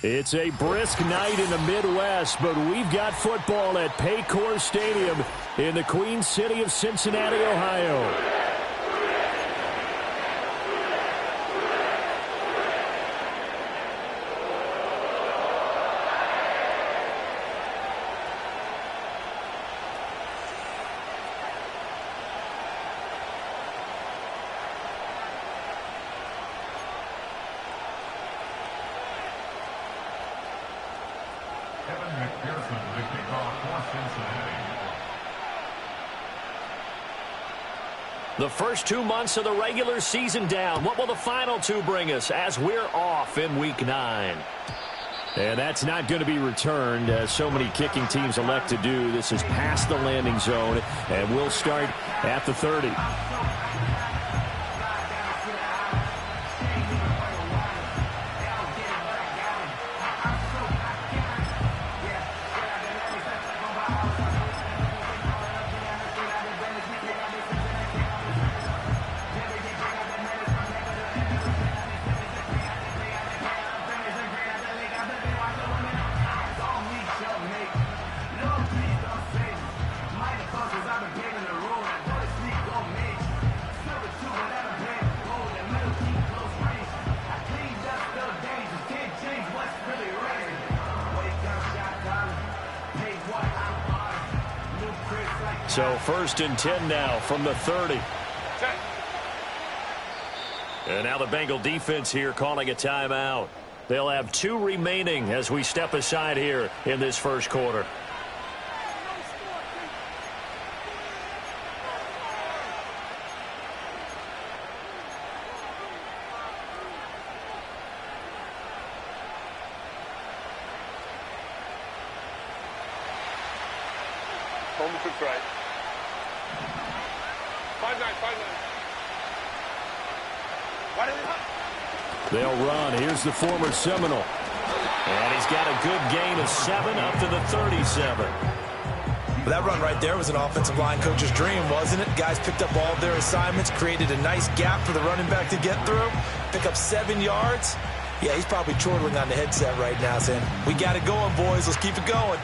It's a brisk night in the Midwest, but we've got football at Paycor Stadium in the Queen City of Cincinnati, Ohio. The first 2 months of the regular season down. What will the final two bring us as we're off in Week 9? And that's not going to be returned, as so many kicking teams elect to do. This is past the landing zone, and we'll start at the 30. So 1st and 10 now from the 30. And now the Bengal defense here calling a timeout. They'll have 2 remaining as we step aside here in this first quarter. Home to try. 5-9, 5-9. They'll run. Here's the former Seminole. And he's got a good gain of 7 up to the 37. That run right there was an offensive line coach's dream, wasn't it? Guys picked up all of their assignments, created a nice gap for the running back to get through, pick up 7 yards. Yeah, he's probably chortling on the headset right now saying, we got it going, boys. Let's keep it going.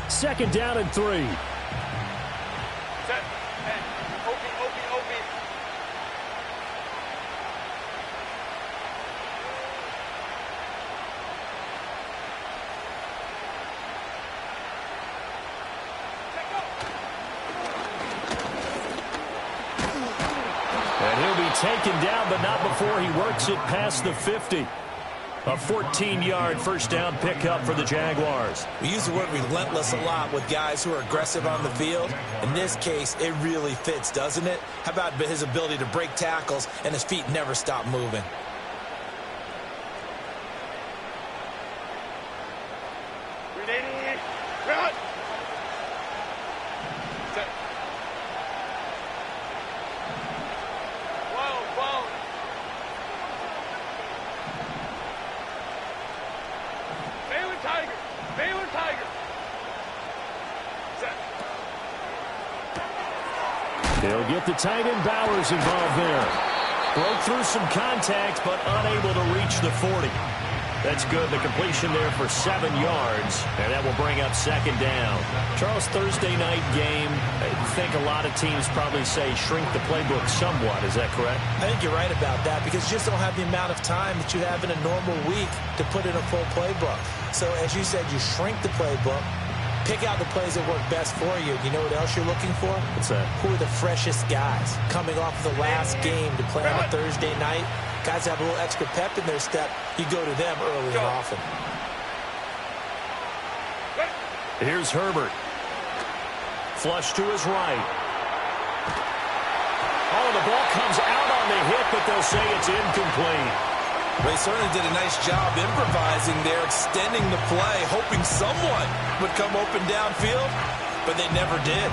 Second down and 3. Set. Hey. Opie. And he'll be taken down, but not before he works it past the 50. A 14-yard first down pickup for the Jaguars. We use the word relentless a lot with guys who are aggressive on the field. In this case, it really fits, doesn't it? How about his ability to break tackles and his feet never stop moving? Run! Set. Whoa. Baylor Tiger. Set. They'll get the tight end Bowers involved there. Broke through some contact, but unable to reach the 40. That's good. The completion there for 7 yards, and that will bring up second down. Charles, Thursday night game, I think a lot of teams probably say shrink the playbook somewhat. Is that correct? I think you're right about that because you just don't have the amount of time that you have in a normal week to put in a full playbook. So, as you said, you shrink the playbook, pick out the plays that work best for you. You know what else you're looking for? What's that? Who are the freshest guys coming off of the last game to play on a Thursday night? Guys have a little extra pep in their step. You go to them early and often. Here's Herbert. Flush to his right. Oh, the ball comes out on the hit, but they'll say it's incomplete. They certainly did a nice job improvising there, extending the play, hoping someone would come open downfield, but they never did.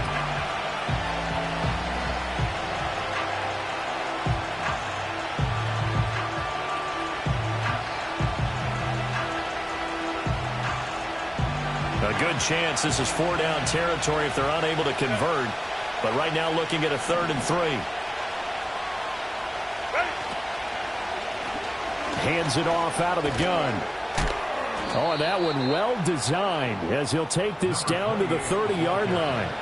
A good chance this is 4-down territory if they're unable to convert. But right now looking at a 3rd and 3. Hands it off out of the gun. Oh, and that one well designed as he'll take this down to the 30-yard line.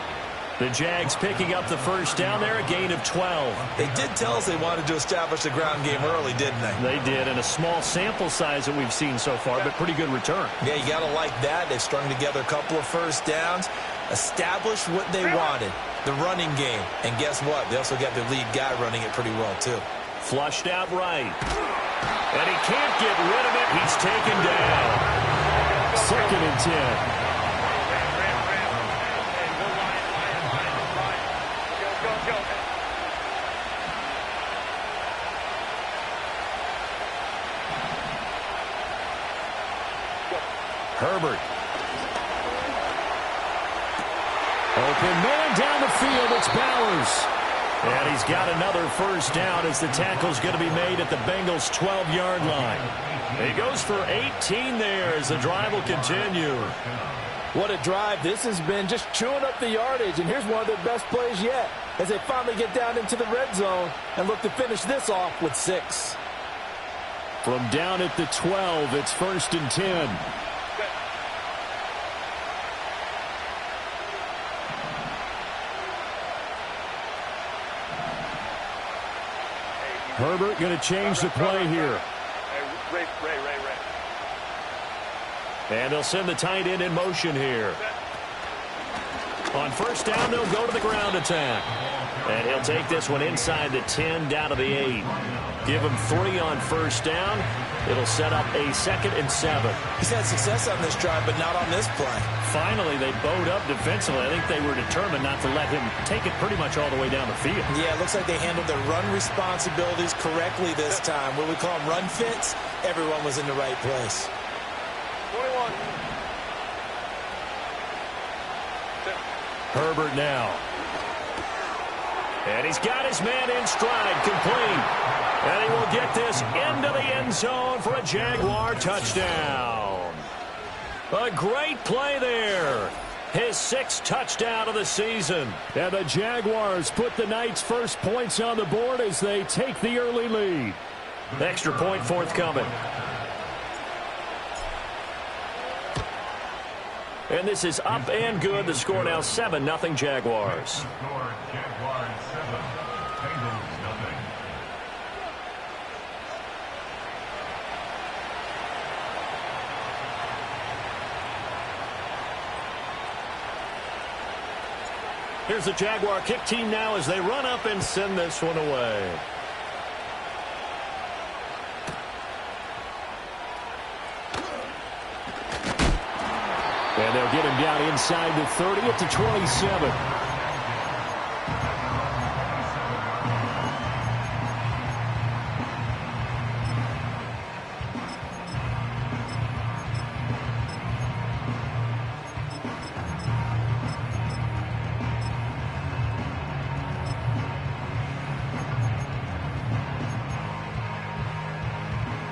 The Jags picking up the first down there, a gain of 12. They did tell us they wanted to establish the ground game early, didn't they? They did, and a small sample size that we've seen so far, but pretty good return. Yeah, you got to like that. They've strung together a couple of first downs, established what they wanted, the running game. And guess what? They also got their lead guy running it pretty well, too. Flushed out right. And he can't get rid of it. He's taken down. 2nd and 10. Herbert. Open man down the field. It's Bowers. And he's got another first down as the tackle's going to be made at the Bengals' 12-yard line. He goes for 18 there as the drive will continue. What a drive this has been, just chewing up the yardage. And here's one of their best plays yet as they finally get down into the red zone and look to finish this off with 6. From down at the 12, it's 1st and 10. Herbert going to change the play here. Ray. And they'll send the tight end in motion here. On first down, they'll go to the ground attack. And he'll take this one inside the 10 down to the 8. Give him 3 on first down. It'll set up a 2nd and 7. He's had success on this drive, but not on this play. Finally, they bowed up defensively. I think they were determined not to let him take it pretty much all the way down the field. Yeah, it looks like they handled their run responsibilities correctly this time. What we call them run fits, everyone was in the right place. 21. Herbert now. And he's got his man in stride, complete. And he will get this into the end zone for a Jaguar touchdown. A great play there. His 6th touchdown of the season. And the Jaguars put the night's first points on the board as they take the early lead. Extra point forthcoming. And this is up and good. The score now 7-0 Jaguars. Here's the Jaguar kick team now as they run up and send this one away. And they'll get him down inside the 30 at the 27.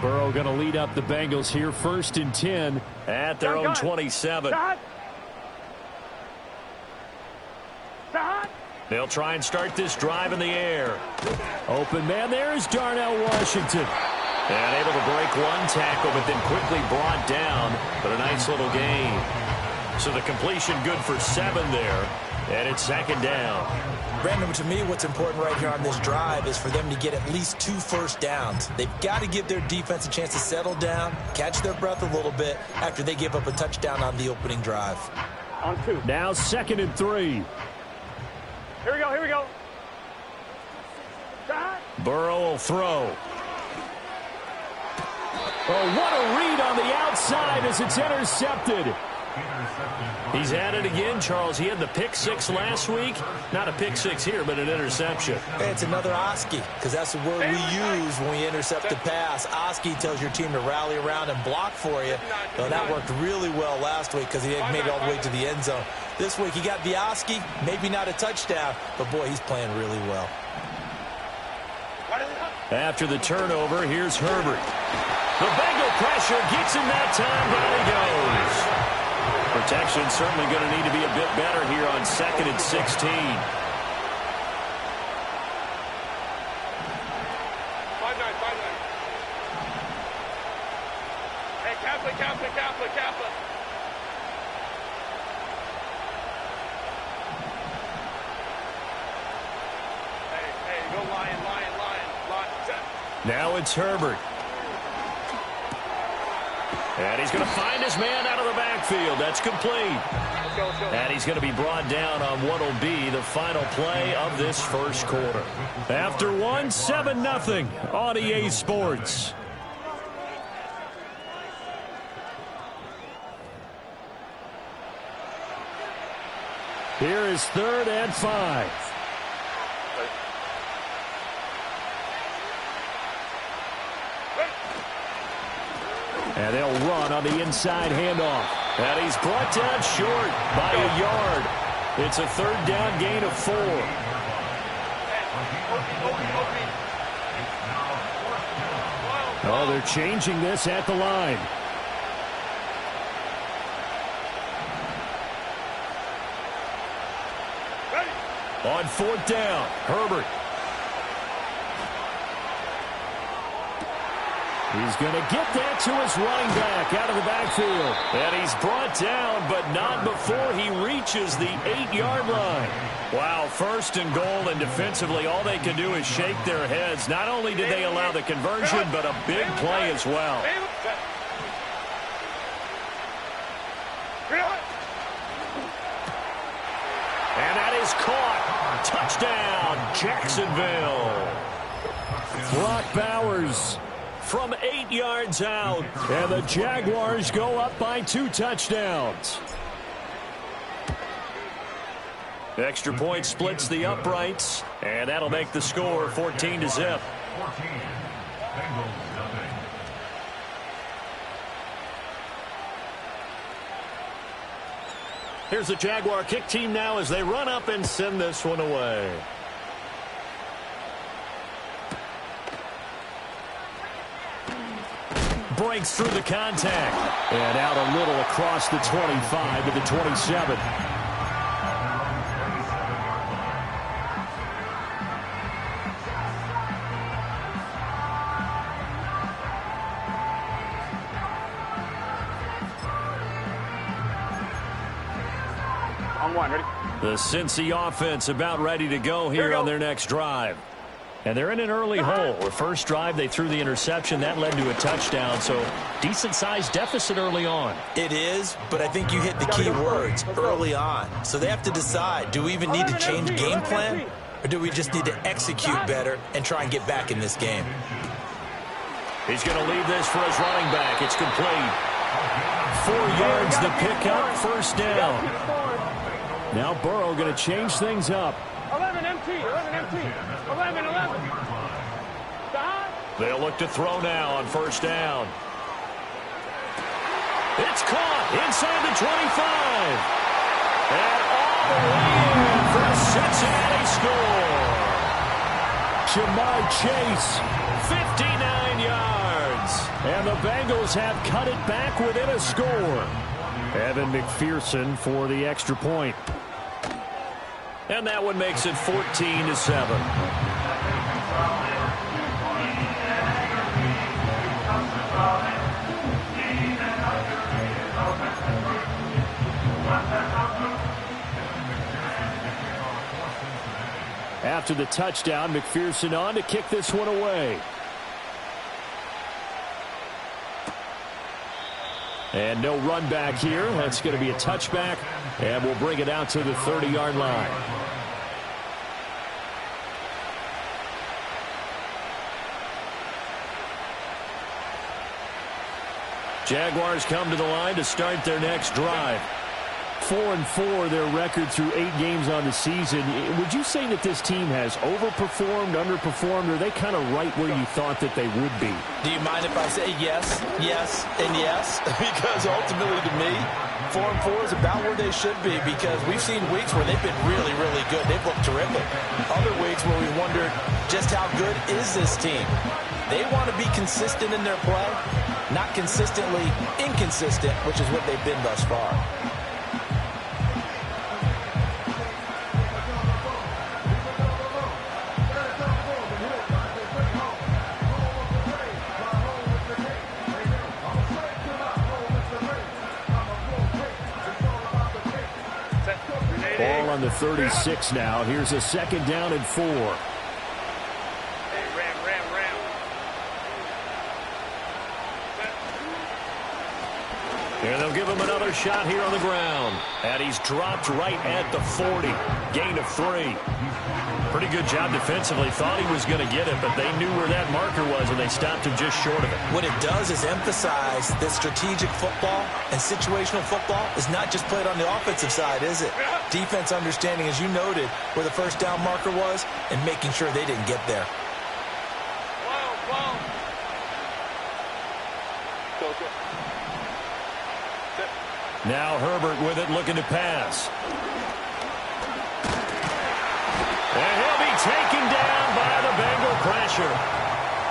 Burrow going to lead up the Bengals here, 1st and 10 at their own 27. They'll try and start this drive in the air. Open man there is Darnell Washington. And able to break one tackle, but then quickly brought down. But a nice little gain. So the completion good for 7 there. And it's 2nd down. Brandon, to me, what's important right here on this drive is for them to get at least 2 first downs. They've got to give their defense a chance to settle down, catch their breath a little bit after they give up a touchdown on the opening drive. On 2. Now 2nd and 3. Here we go. Burrow will throw. Oh, what a read on the outside as it's intercepted. He's at it again, Charles. He had the pick 6 last week. Not a pick 6 here, but an interception. Hey, it's another Oski, because that's the word we use when we intercept a pass. Oski tells your team to rally around and block for you. Well, that worked really well last week because he made it all the way to the end zone. This week he got the Oski, maybe not a touchdown, but boy, he's playing really well. After the turnover, here's Herbert. The Bengal pressure gets him that time. Down he goes. Protection certainly going to need to be a bit better here on 2nd and 16. Catholic, Catholic, Catholic, Catholic. Hey, go Lion. Now it's Herbert. And he's going to find his man out of the backfield. That's complete. And he's going to be brought down on what will be the final play of this first quarter. After one, 7-0 on EA Sports. Here is 3rd and 5. And they'll run on the inside handoff. And he's brought down short by a yard. It's a 3rd down gain of 4. Oh, they're changing this at the line. On 4th down, Herbert. He's going to get that to his running back out of the backfield. And he's brought down, but not before he reaches the 8-yard line. Wow, 1st and goal, and defensively all they can do is shake their heads. Not only did they allow the conversion, but a big play as well. And that is caught. Touchdown, Jacksonville. Brock Bowers from 8 yards out, and the Jaguars go up by 2 touchdowns. Extra point splits the uprights, and that'll make the score 14-0. Here's the Jaguar kick team now as they run up and send this one away. Breaks through the contact. And out a little across the 25 to the 27. On 1, ready? The Cincy offense about ready to go here on their next drive. And they're in an early hole. The first drive, they threw the interception. That led to a touchdown, so decent-sized deficit early on. It is, but I think you hit the key words, early on. So they have to decide, do we even need to change game plan, or do we just need to execute better and try and get back in this game? He's going to leave this for his running back. It's complete. 4 yards the pickup, 1st down. Now Burrow going to change things up. 11 empty. 11. They'll look to throw now on 1st down. It's caught inside the 25. And all the way in for a Cincinnati score. Jamar Chase, 59 yards. And the Bengals have cut it back within a score. Evan McPherson for the extra point. And that one makes it 14-7. After the touchdown, McPherson on to kick this one away. And no run back here. That's going to be a touchback. And we'll bring it out to the 30-yard line. Jaguars come to the line to start their next drive. 4-4 their record through 8 games on the season. Would you say that this team has overperformed, underperformed, or are they kind of right where you thought that they would be? Do you mind if I say yes, and yes? Because ultimately to me, 4-4 is about where they should be, because we've seen weeks where they've been really, really good. They've looked terrific. Other weeks where we wondered just how good is this team. They want to be consistent in their play, not consistently inconsistent, which is what they've been thus far. on the 36 now. Here's a 2nd down and 4. And they'll give him another shot here on the ground. And he's dropped right at the 40. Gain of 3. Pretty good job defensively. Thought he was going to get it, but they knew where that marker was, and they stopped him just short of it. What it does is emphasize that strategic football and situational football is not just played on the offensive side, is it? Defense understanding, as you noted, where the first down marker was and making sure they didn't get there. Now Herbert with it, looking to pass. And he'll be taken down by the Bengal pressure.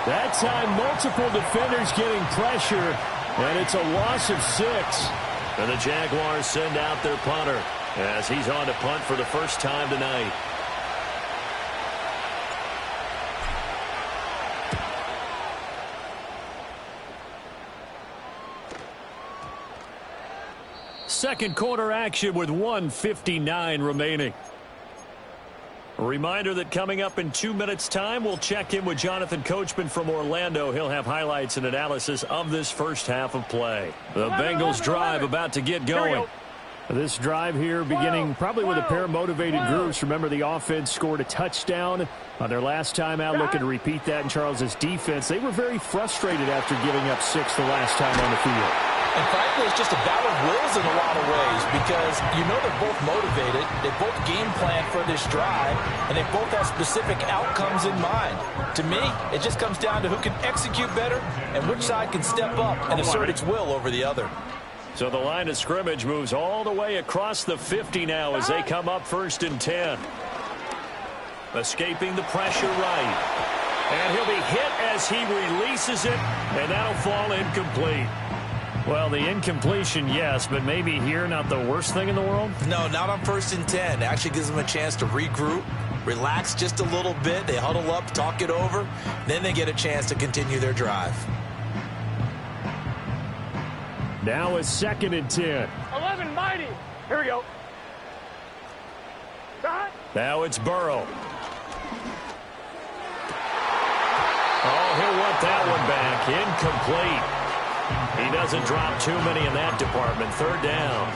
That time, multiple defenders getting pressure, and it's a loss of 6. And the Jaguars send out their punter as he's on to punt for the first time tonight. Second quarter action with 1:59 remaining. A reminder that coming up in 2 minutes' time, we'll check in with Jonathan Coachman from Orlando. He'll have highlights and analysis of this first half of play. The Bengals drive about to get going. This drive here beginning probably with a pair of motivated groups. Remember, the offense scored a touchdown on their last time out, looking to repeat that in Charles's defense. They were very frustrated after giving up 6 the last time on the field. And frankly, it's just a battle of wills in a lot of ways because you know they're both motivated, they both game plan for this drive, and they both have specific outcomes in mind. To me, it just comes down to who can execute better and which side can step up and assert its will over the other. So the line of scrimmage moves all the way across the 50 now as they come up 1st and 10. Escaping the pressure right. And he'll be hit as he releases it, and that'll fall incomplete. Well, the incompletion, yes, but maybe here not the worst thing in the world? No, not on 1st and 10. It actually gives them a chance to regroup, relax just a little bit. They huddle up, talk it over. Then they get a chance to continue their drive. Now it's 2nd and 10. 11 mighty. Here we go. Now it's Burrow. Oh, he'll want that one back. Incomplete. He doesn't drop too many in that department. 3rd down.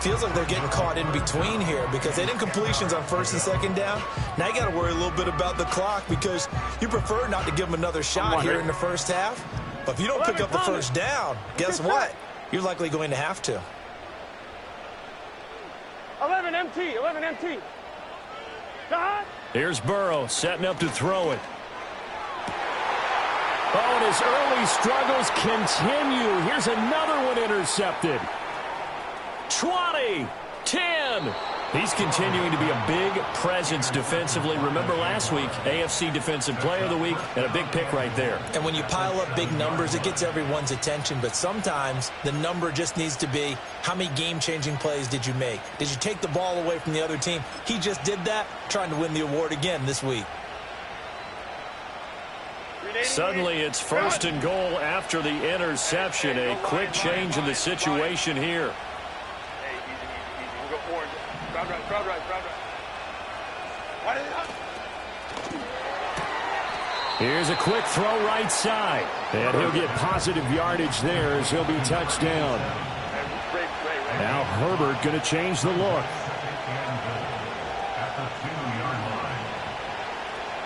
Feels like they're getting caught in between here because they didn't completions on 1st and 2nd down. Now you got to worry a little bit about the clock because you prefer not to give them another shot here in the first half. But if you don't pick up the first down, guess what? You're likely going to have to. 11 MT. 11 MT. Here's Burrow setting up to throw it. Oh, and his early struggles continue. Here's another one intercepted. 20, 10. He's continuing to be a big presence defensively. Remember last week, AFC Defensive Player of the Week, and a big pick right there. And when you pile up big numbers, it gets everyone's attention. But sometimes the number just needs to be, how many game-changing plays did you make? Did you take the ball away from the other team? He just did that, trying to win the award again this week. Suddenly it's 1st and goal after the interception. A quick change in the situation here. Hey, easy. We'll go forward. Crowd right. Here's a quick throw right side. And he'll get positive yardage there as he'll be touched down. Now Herbert going to change the look.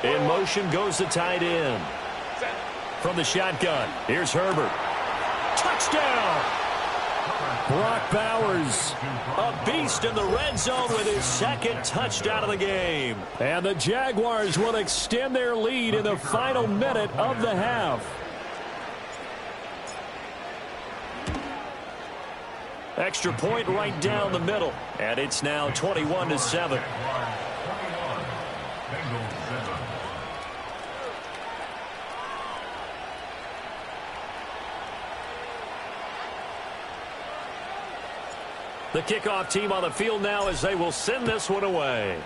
In motion goes the tight end. From the shotgun, here's Herbert. Touchdown! Brock Bowers, a beast in the red zone with his 2nd touchdown of the game. And the Jaguars will extend their lead in the final minute of the half. Extra point right down the middle. And it's now 21-7. The kickoff team on the field now as they will send this one away.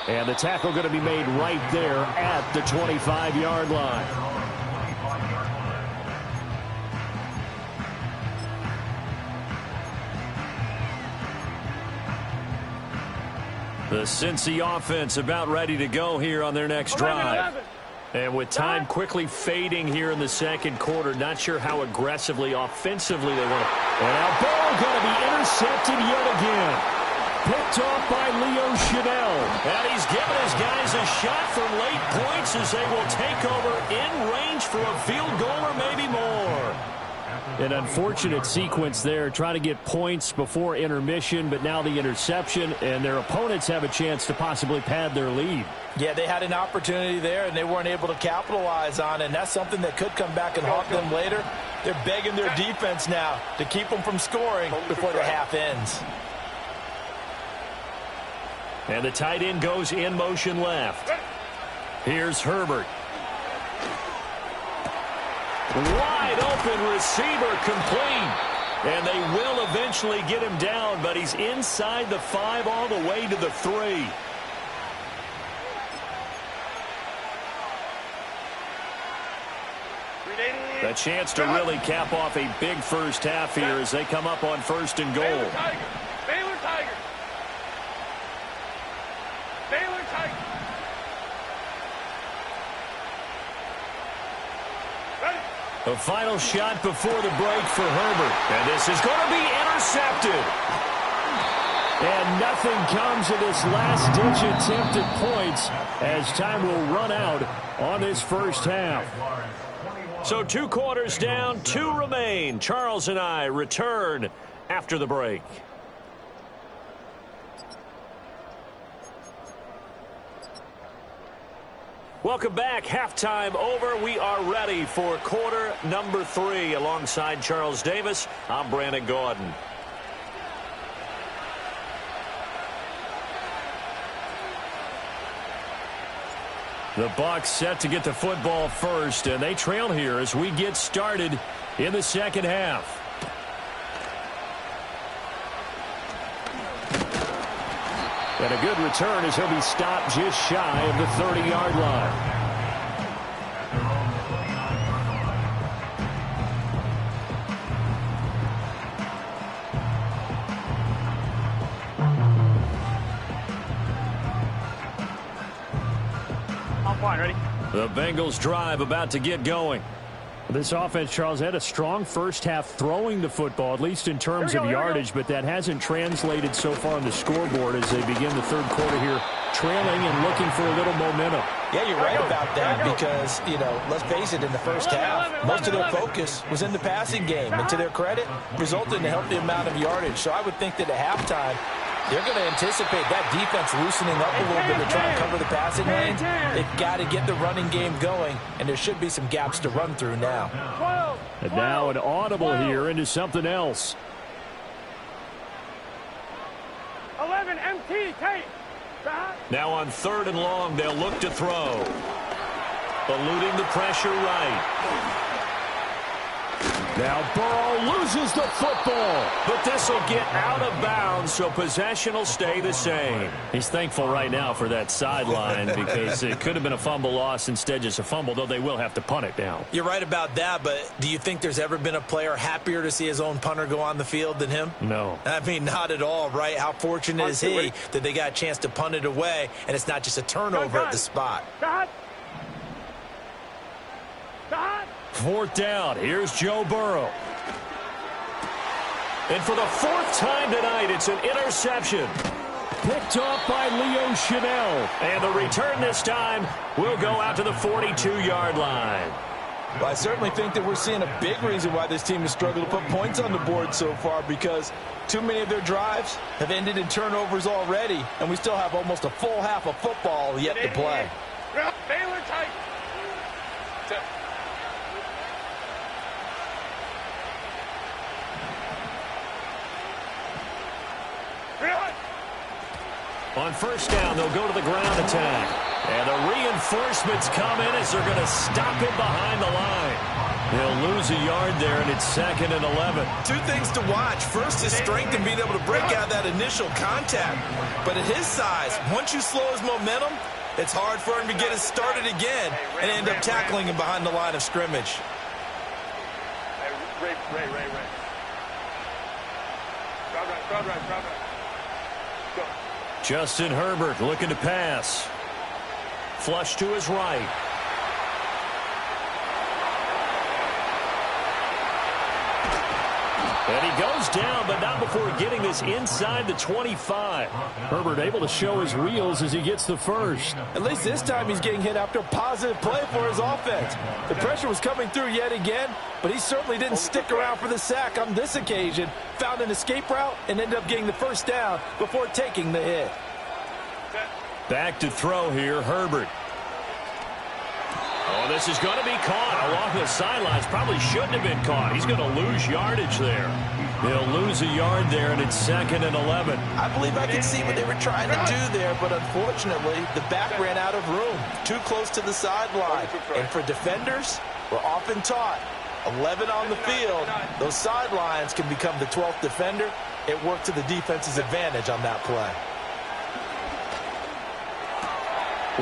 And the tackle going to be made right there at the 25-yard line. The Cincy offense about ready to go here on their next drive. And with time quickly fading here in the second quarter, not sure how aggressively, offensively they want to. And now ball going to be intercepted yet again. Picked off by Leo Chanel. And he's giving his guys a shot for late points as they will take over in range for a field goal or maybe more. An unfortunate sequence there, trying to get points before intermission, but now the interception, and their opponents have a chance to possibly pad their lead. Yeah, they had an opportunity there, and they weren't able to capitalize on it, and that's something that could come back and haunt them later. They're begging their defense now to keep them from scoring before the half ends. And the tight end goes in motion left. Here's Herbert. Wide open receiver complete. And they will eventually get him down, but he's inside the 5 all the way to the 3. A chance to really cap off a big first half here as they come up on 1st and goal. Baylor Tigers. Baylor Tigers. Ready. A final shot before the break for Herbert. And this is going to be intercepted. And nothing comes of this last-ditch attempt at points as time will run out on this first half. So 2 quarters down, 2 remain. Charles and I return after the break. Welcome back. Halftime over. We are ready for quarter number 3. Alongside Charles Davis, I'm Brandon Gaudin. The Bucs set to get the football first, and they trail here as we get started in the second half. And a good return as he'll be stopped just shy of the 30-yard line. Ready? The Bengals drive about to get going. This offense, Charles, had a strong first half throwing the football, at least in terms of yardage, but that hasn't translated so far on the scoreboard as they begin the third quarter here, trailing and looking for a little momentum. Yeah, you're right about that because, you know, let's face it, in the first half, most of their focus was in the passing game, and to their credit, resulted in a healthy amount of yardage. So I would think that at halftime, they're going to anticipate that defense loosening up a little bit to try and cover the passing lanes. They've got to get the running game going, and there should be some gaps to run through now. And now an audible here into something else. 11 MT tape. Now on 3rd and long, they'll look to throw. Eluding the pressure right. Now Burrow loses the football, but this will get out of bounds, so possession will stay the same. He's thankful right now for that sideline because it could have been a fumble loss, instead just a fumble, though they will have to punt it now. You're right about that, but do you think there's ever been a player happier to see his own punter go on the field than him? No. I mean, not at all, right? How fortunate is he that they got a chance to punt it away, and it's not just a turnover at the spot. Stop. 4th down. Here's Joe Burrow. And for the 4th time tonight, it's an interception. Picked off by Leo Chanel. And the return this time will go out to the 42-yard line. Well, I certainly think that we're seeing a big reason why this team has struggled to put points on the board so far, because too many of their drives have ended in turnovers already, and we still have almost a full half of football yet to play. Baylor tight. On 1st down, they'll go to the ground attack. And the reinforcements come in as they're going to stop him behind the line. They'll lose a yard there, and it's 2nd and 11. 2 things to watch. First, his strength in being able to break out that initial contact. But at his size, once you slow his momentum, it's hard for him to get it started again and end up tackling him behind the line of scrimmage. Ray. Crowd right. Go. Justin Herbert looking to pass. Flush to his right. And he goes down, but not before getting this inside the 25. Herbert able to show his wheels as he gets the first. At least this time he's getting hit after a positive play for his offense. The pressure was coming through yet again, but he certainly didn't stick around for the sack on this occasion. Found an escape route and ended up getting the first down before taking the hit. Back to throw here, Herbert. Oh, this is going to be caught along the sidelines. Probably shouldn't have been caught. He's going to lose yardage there. He'll lose a yard there, and it's 2nd and 11. I believe I can see what they were trying to do there, but unfortunately, the back ran out of room. Too close to the sideline. And for defenders, we're often taught, 11 on the field, those sidelines can become the 12th defender. It worked to the defense's advantage on that play.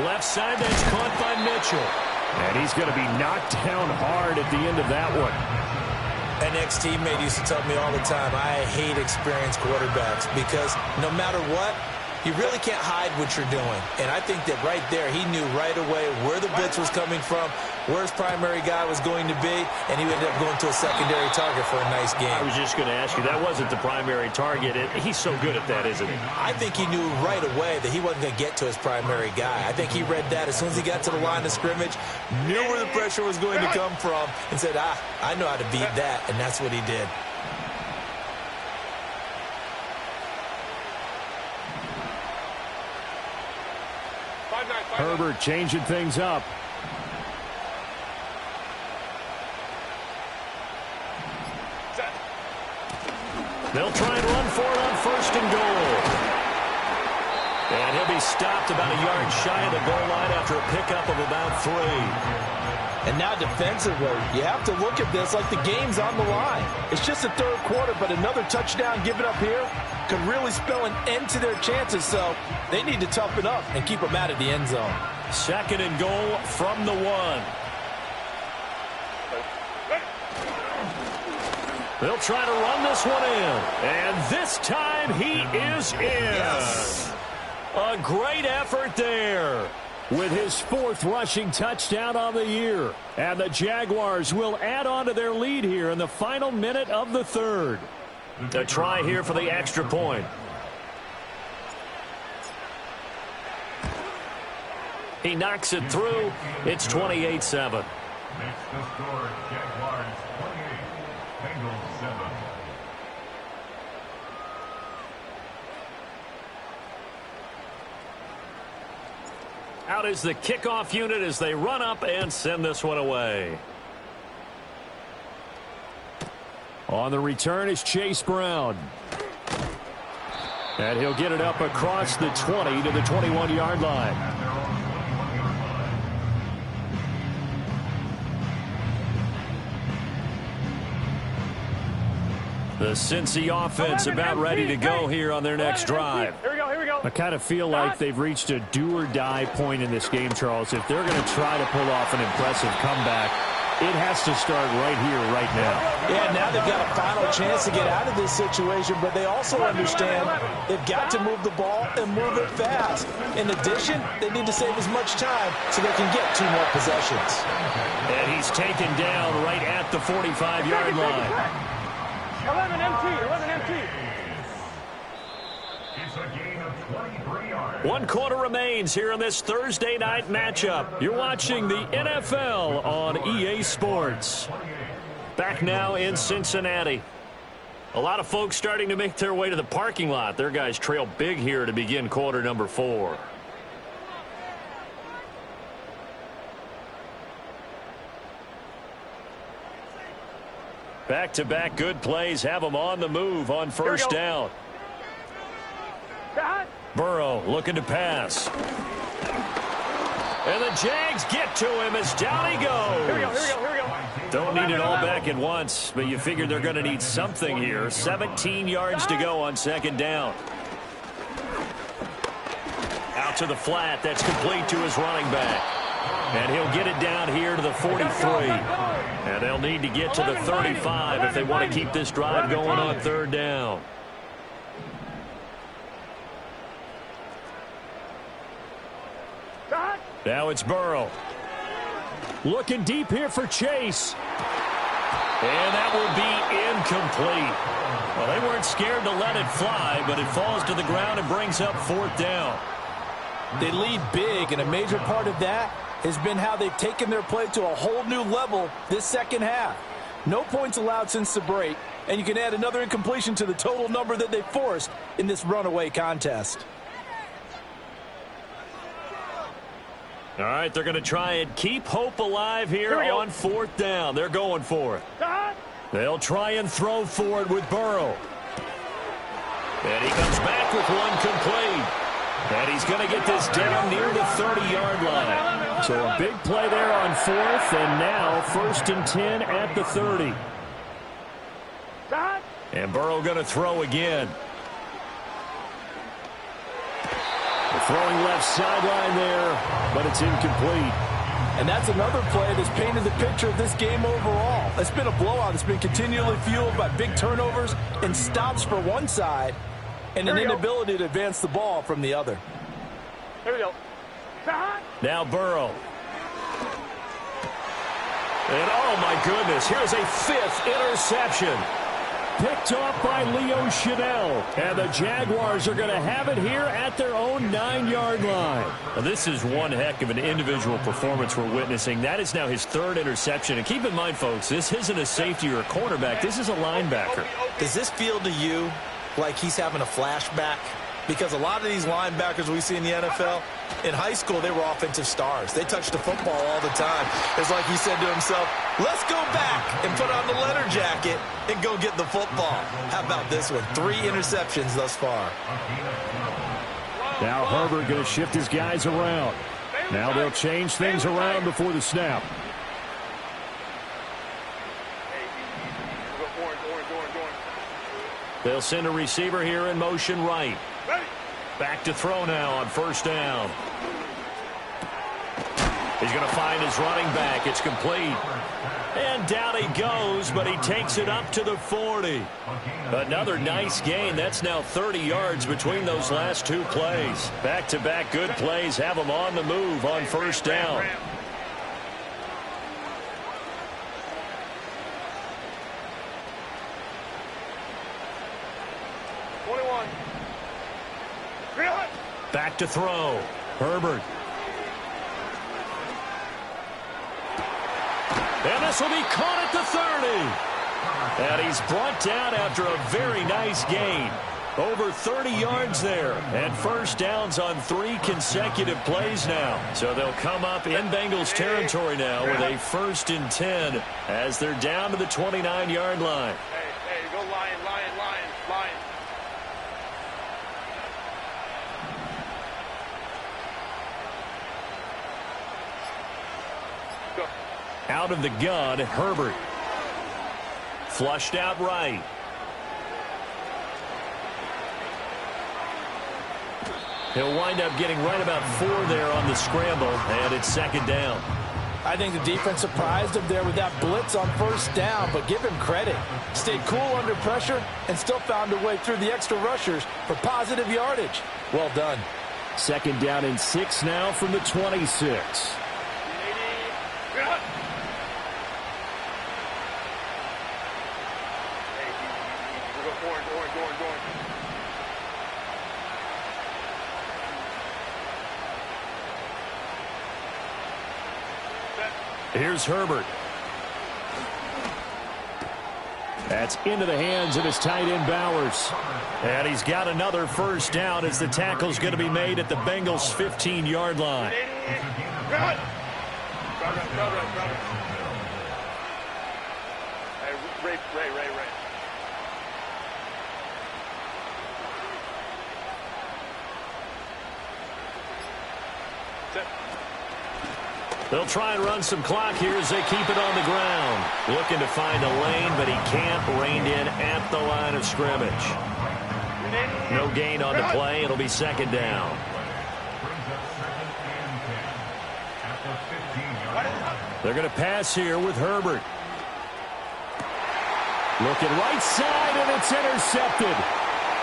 Left side, that's caught by Mitchell. And he's going to be knocked down hard at the end of that one. An ex-teammate used to tell me all the time, I hate experienced quarterbacks because no matter what, you really can't hide what you're doing. And I think that right there, he knew right away where the blitz was coming from, where his primary guy was going to be, and he ended up going to a secondary target for a nice game. I was just going to ask you, that wasn't the primary target. He's so good at that, isn't he? I think he knew right away that he wasn't going to get to his primary guy. I think he read that as soon as he got to the line of scrimmage, knew where the pressure was going to come from, and said, I know how to beat that, and that's what he did. Herbert changing things up. They'll try and run for it on 1st and goal. And he'll be stopped about a yard shy of the goal line after a pickup of about 3. And now defensively, you have to look at this like the game's on the line. It's just the 3rd quarter, but another touchdown given up here could really spell an end to their chances, so they need to toughen up and keep them out of the end zone. 2nd and goal from the 1. They'll try to run this one in. And this time he is in. Yes. A great effort there with his 4th rushing touchdown on the year. And the Jaguars will add on to their lead here in the final minute of the 3rd. A try here for the extra point. He knocks it through. It's 28-7. Makes the score Jaguars 28, Bengals 7. Out is the kickoff unit as they run up and send this one away. On the return is Chase Brown. And he'll get it up across the 20 to the 21-yard line. The Cincy offense about ready to go here on their next drive. Here we go, here we go. I kind of feel like they've reached a do-or-die point in this game, Charles. If they're going to try to pull off an impressive comeback, it has to start right here, right now. Yeah, now they've got a final chance to get out of this situation, but they also understand they've got to move the ball and move it fast. In addition, they need to save as much time so they can get 2 more possessions. And he's taken down right at the 45-yard line. 11 empty. It's a gain of 23 yards. 1 quarter remains here in this Thursday night matchup. You're watching the NFL on EA Sports. Back now in Cincinnati. A lot of folks starting to make their way to the parking lot. Their guys trail big here to begin quarter number 4. Back-to-back good plays have them on the move on 1st down. Burrow looking to pass. And the Jags get to him as down he goes. Here we go. Don't need it all back at once, but you figure they're going to need something here. 17 yards to go on 2nd down. Out to the flat. That's complete to his running back. And he'll get it down here to the 43. And they'll need to get to the 35 if they want to keep this drive going on 3rd down. Now it's Burrow. Looking deep here for Chase. And that will be incomplete. Well, they weren't scared to let it fly, but it falls to the ground and brings up 4th down. They lead big, and a major part of that has been how they've taken their play to a whole new level this second half. No points allowed since the break, and you can add another incompletion to the total number that they forced in this runaway contest. All right, they're going to try and keep hope alive here on 4th down. They're going for it. They'll try and throw for it with Burrow. And he comes back with one complete. And he's going to get this down near the 30-yard line. So a big play there on 4th, and now 1st and 10 at the 30. And Burrow going to throw again. Throwing left sideline there, but it's incomplete. And that's another play that's painted the picture of this game overall. It's been a blowout. It's been continually fueled by big turnovers and stops for one side and an inability to advance the ball from the other. Here we go. Now Burrow. And oh my goodness, here's a 5th interception. Picked off by Leo Chanel. And the Jaguars are going to have it here at their own 9-yard line. Well, this is one heck of an individual performance we're witnessing. That is now his 3rd interception. And keep in mind, folks, this isn't a safety or a cornerback. This is a linebacker. Does this feel to you like he's having a flashback? Because a lot of these linebackers we see in the NFL, in high school, they were offensive stars. They touched the football all the time. It's like he said to himself, let's go back and put on the leather jacket and go get the football. How about this one? 3 interceptions thus far. Now Herbert going to shift his guys around. Now they'll change things around before the snap. They'll send a receiver here in motion right. Back to throw now on 1st down. He's going to find his running back. It's complete. And down he goes, but he takes it up to the 40. Another nice gain. That's now 30 yards between those last 2 plays. Back-to-back good plays have them on the move on 1st down. Back to throw. Herbert. And this will be caught at the 30. And he's brought down after a very nice gain. Over 30 yards there. And 1st downs on 3 consecutive plays now. So they'll come up in Bengals territory now with a 1st and 10 as they're down to the 29-yard line. Hey, go Lion. Go. Out of the gun, Herbert. Flushed out right. He'll wind up getting right about 4 there on the scramble, and it's 2nd down. I think the defense surprised him there with that blitz on 1st down, but give him credit. Stayed cool under pressure and still found a way through the extra rushers for positive yardage. Well done. 2nd down and 6 now from the 26. Here's Herbert. That's into the hands of his tight end Bowers. And he's got another 1st down as the tackle's going to be made at the Bengals' 15-yard line. Ray. They'll try and run some clock here as they keep it on the ground. Looking to find a lane, but he can't. Reined in at the line of scrimmage. No gain on the play. It'll be 2nd down. They're going to pass here with Herbert. Looking right side, and it's intercepted.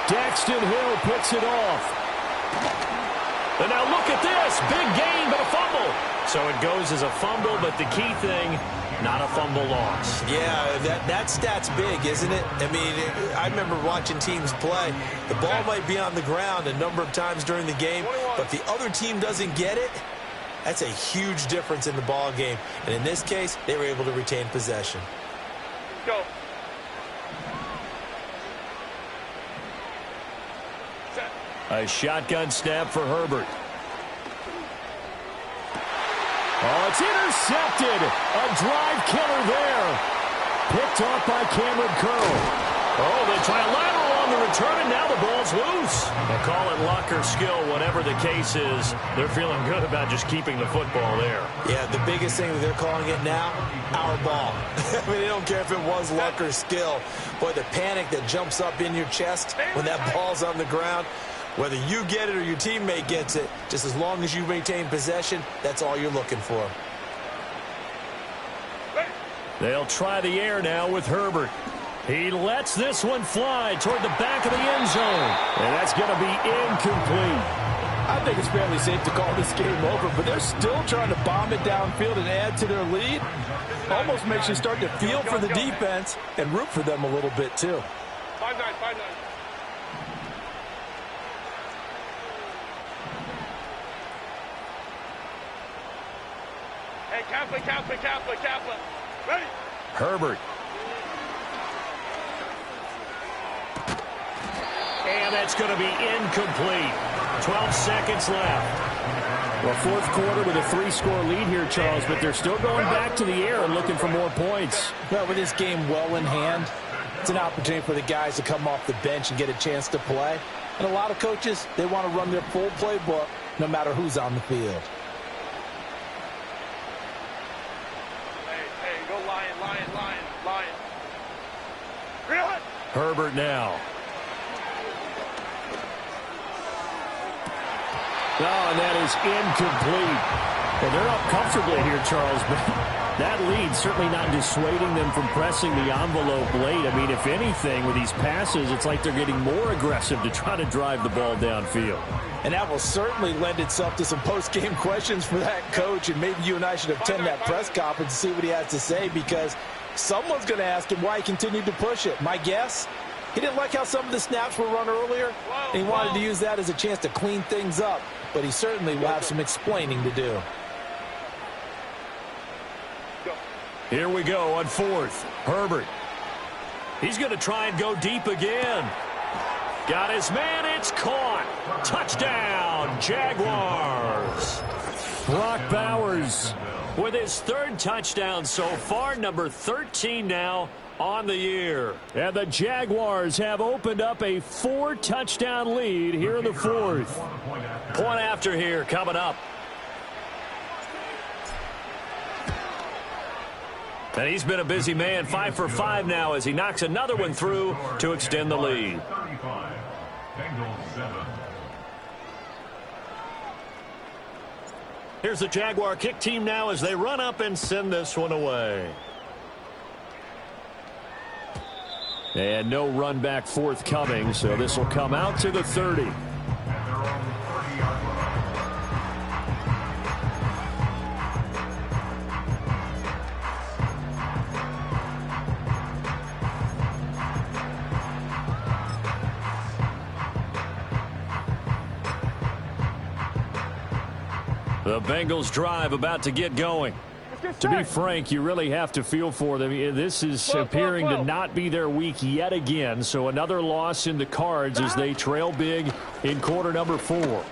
Daxton Hill picks it off. And now look at this. Big gain, but a fumble. So it goes as a fumble, but the key thing, not a fumble loss. Yeah, that stat's big, isn't it? I mean, I remember watching teams play. The ball might be on the ground a number of times during the game, but the other team doesn't get it. That's a huge difference in the ball game. And in this case, they were able to retain possession. Go. A shotgun snap for Herbert. Oh, it's intercepted. A drive killer there. Picked off by Cameron Curl. Oh, they try a lateral on the return, and now the ball's loose. They call it luck or skill, whatever the case is. They're feeling good about just keeping the football there. Yeah, the biggest thing that they're calling it now, our ball. I mean, they don't care if it was luck or skill. Boy, the panic that jumps up in your chest when that ball's on the ground, whether you get it or your teammate gets it, just as long as you maintain possession, that's all you're looking for. They'll try the air now with Herbert. He lets this one fly toward the back of the end zone. And that's going to be incomplete. I think it's fairly safe to call this game over, but they're still trying to bomb it downfield and add to their lead. Almost makes you start to feel for the defense and root for them a little bit, too. 5-9. Hey, Kaplan. Ready? Herbert. And that's going to be incomplete. 12 seconds left. Well, fourth quarter with a 3-score lead here, Charles, but they're still going back to the air and looking for more points. Well, with this game well in hand, it's an opportunity for the guys to come off the bench and get a chance to play. And a lot of coaches, they want to run their full playbook no matter who's on the field. Hey, go Lion. Reel it. Herbert now. Oh, and that is incomplete. Well, they're up comfortably here, Charles, but that lead certainly not dissuading them from pressing the envelope late. I mean, if anything, with these passes, it's like they're getting more aggressive to try to drive the ball downfield. And that will certainly lend itself to some post-game questions for that coach, and maybe you and I should attend that press conference and see what he has to say, because someone's going to ask him why he continued to push it. My guess, he didn't like how some of the snaps were run earlier, and he wanted to use that as a chance to clean things up. But he certainly will have some explaining to do. Here we go on fourth. Herbert. He's going to try and go deep again. Got his man. It's caught. Touchdown, Jaguars. Brock Bowers with his third touchdown so far, number 13 now on the year. And the Jaguars have opened up a 4-touchdown lead here in the fourth. Point after here coming up. And he's been a busy man, 5 for 5 now as he knocks another one through to extend the lead. 35. Bengals 7. Here's the Jaguar kick team now as they run up and send this one away. And no run back forthcoming, so this will come out to the 30. At their own 30-yard line. The Bengals drive about to get going. To be frank, you really have to feel for them. This is appearing to not be their week yet again. So another loss in the cards as they trail big in quarter number 4.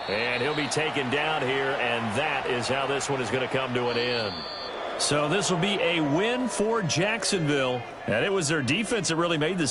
And he'll be taken down here, and that is how this one is going to come to an end. So this will be a win for Jacksonville. And it was their defense that really made this